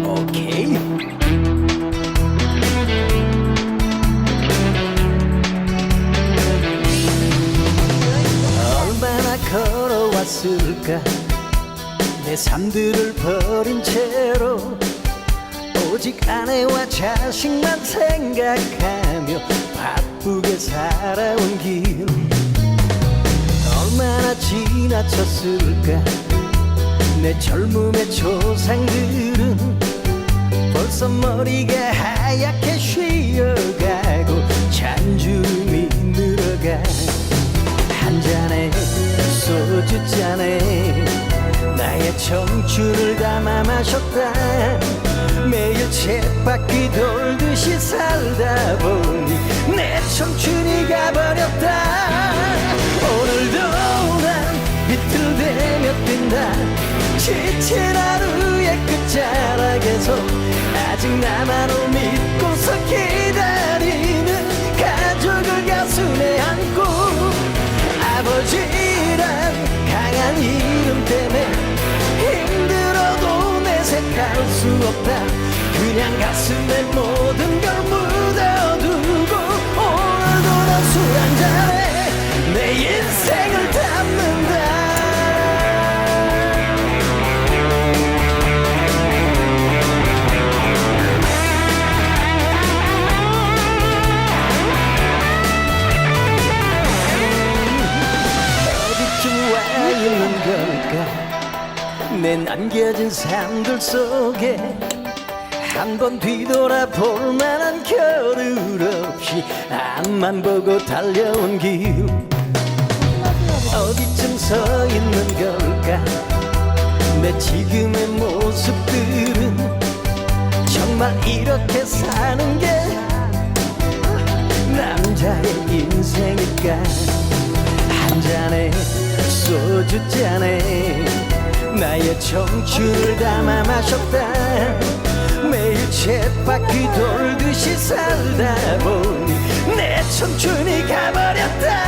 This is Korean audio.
오케이. 얼마나 걸어왔을까 내 삶들을 버린 채로 오직 아내와 자식만 생각하며 바쁘게 살아온 길 얼마나 지나쳤을까 내 젊음의 조상들은 벌써 머리가 하얗게 쉬어가고 잔주름이 늘어가 한 잔에 소주잔에 나의 청춘을 담아 마셨다 매일 쳇바퀴 돌듯이 살다 보니 내 청춘이 가버렸다 오늘도 난 비틀대며 뛴다 지친 하루의 끝자락에서 아직 나만을 믿고서 기다리는 가족을 가슴에 안고 아버지란 강한 이름 때문에 힘들어도 내색할 수 없다 그냥 가슴에 모든 걸 묻어두고 오늘도 난 술 한잔에 내 인생을 담는다 어디쯤 와 있는 걸까 내 남겨진 삶들 속에 한 번 뒤돌아볼 만한 겨를 없이 앞만 보고 달려온 길 어디쯤 서 있는 걸까 내 지금의 모습들은 정말 이렇게 사는 게 남자의 인생일까 한 잔에 소주잔에 나의 청춘을 담아 마셨다 매일 쳇바퀴 돌듯이 살다 보니 내 청춘이 가버렸다